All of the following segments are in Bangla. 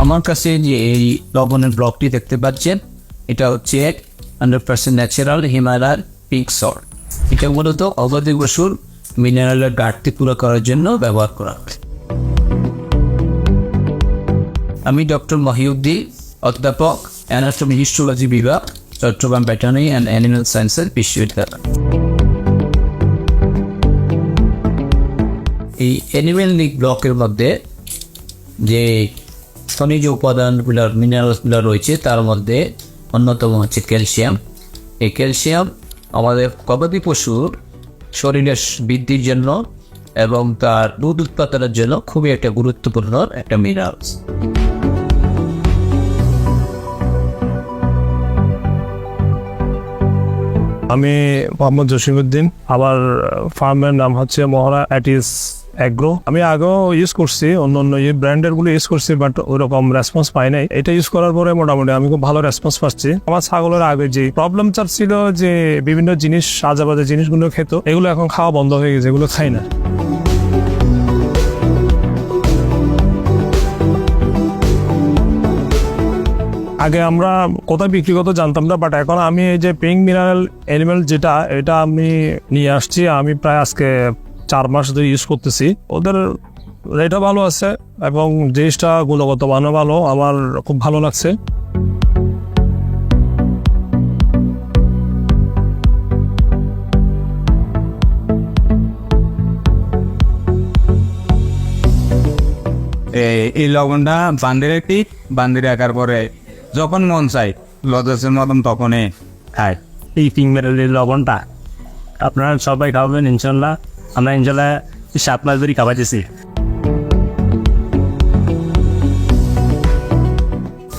আমার কাছে যে এই লবণের ব্লকটি দেখতে পাচ্ছেন, এটা হচ্ছে 100% ন্যাচারাল হিমালয়ার পিঙ্ক সল্ট। এটা মূলত অগদি বসুর মিনারেলের ঘাটতি পুরো করার জন্য ব্যবহার করা হয়। আমি ডক্টর মহিউদ্দিন, অধ্যাপক, অ্যানাটমি হিস্টোলজি বিভাগ, Chattogram veterinary and animal sciences বিশ্ববিদ্যালয়। এই অ্যানিম্যাল লিক ব্লকের মধ্যে যে খনিজ উপাদানগুলো, মিনারেলসগুলো রয়েছে, তার মধ্যে অন্যতম হচ্ছে ক্যালসিয়াম। এই ক্যালসিয়াম আমাদের গবাদি পশুর শরীরের বৃদ্ধির জন্য এবং তার দুধ উৎপাদনের জন্য খুবই একটা গুরুত্বপূর্ণ একটা মিনারেলস। আমি মোহাম্মদ জসিমউদ্দিন, আমার ফার্মের নাম হচ্ছে মহড়া অ্যাটিস অ্যাগ্রো। আমি আগেও ইউজ করছি, অন্য ব্র্যান্ডের গুলো ইউজ করছি, বাট ওইরকম রেসপন্স পাই নাই। এটা ইউজ করার পরে মোটামুটি আমি খুব ভালো রেসপন্স পাচ্ছি। আমার ছাগলের আগে যে প্রবলেম ছিল যে বিভিন্ন জিনিস, আজাবাজে জিনিসগুলো খেত, এগুলো এখন খাওয়া বন্ধ হয়ে গেছে, এগুলো খাই না। আগে আমরা কোথায় বিক্রি করতে জানতাম না, বাট এখন আমি এই যে পিঙ্ক মিনারেল অ্যানিমেল যেটা, এটা আমি নিয়ে আসছি। আমি প্রায় আজকে 4 মাস ধরে ইউজ করতেছি। ওদের রেটও ভালো আছে এবং জিনিসটা গুণগত মানও ভালো, আমার খুব ভালো লাগছে। এই লবণটা বান্দিরে রাখার পরে যখন মন চাই লজেসের মতন তখনই খায়। এই পিঙ্ক মিনারেলের লবণটা আপনারা সবাই খাবেন ইনশাল্লাহ। আমরা ইনশাল্লাহ 7 মাস ধরে খাওয়াইতেছি।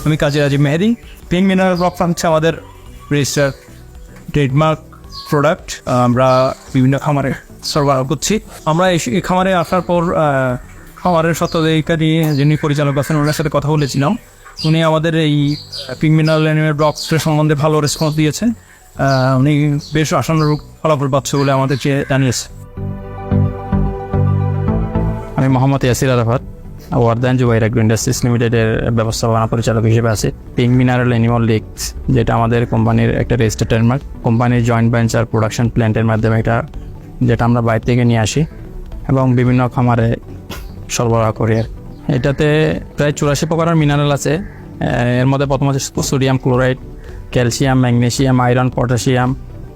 আমি কাজী রাজীব মেহেদি। পিঙ্ক মিনারেল ব্লকটা হচ্ছে আমাদের রেজিস্টার ট্রেডমার্ক প্রোডাক্ট। আমরা বিভিন্ন খামারে সরবরাহ করছি। আমরা এই খামারে আসার পর খামারের স্বত্বাধিকারী যিনি পরিচালক আছেন, ওনার সাথে কথা বলেছিলাম। উনি আমাদের এই পিঙ্ক মিনারেল অ্যানিমেল ব্লকসের সম্বন্ধে ভালো রেসপন্স দিয়েছে। উনি বেশ আশানুরূপ ফলাফল পাচ্ছে বলে আমাদেরকে জানিয়েছে। আমি মোহাম্মদ ইয়াসির আরাফাত, ওয়ার্দান জুবাইর অ্যাগ্রো ইন্ডাস্ট্রিজ লিমিটেডের ব্যবস্থাপনা পরিচালক হিসেবে আছে। পিঙ্ক মিনারেল অ্যানিমাল লিক্স, যেটা আমাদের কোম্পানির একটা রেজিস্টার্ড ট্রেডমার্ক, কোম্পানির জয়েন্ট ভেঞ্চার প্রোডাকশন প্ল্যান্টের মাধ্যমে এটা, যেটা আমরা বাইরে থেকে নিয়ে আসি এবং বিভিন্ন খামারে সরবরাহ করি। এটাতে প্রায় 84 প্রকারের মিনারেল আছে। এর মধ্যে প্রথম হচ্ছে sodium chloride, calcium, magnesium, iron, potassium,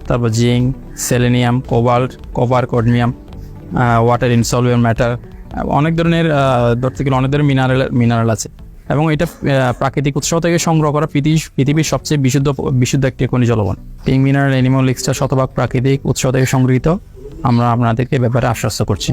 তারপর zinc, selenium, cobalt, copper, cadmium, water insoluble matter, অনেক ধরনের মিনারেল আছে। এবং এটা প্রাকৃতিক উৎস থেকে সংগ্রহ করা পৃথিবীর সবচেয়ে বিশুদ্ধ একটি খনিজ লবণ। পিঙ্ক মিনারেল অ্যানিমাল লিক্সটা শতভাগ প্রাকৃতিক উৎস থেকে সংগৃহীত। আমরা আপনাদেরকে ব্যাপারে আশ্বস্ত করছি।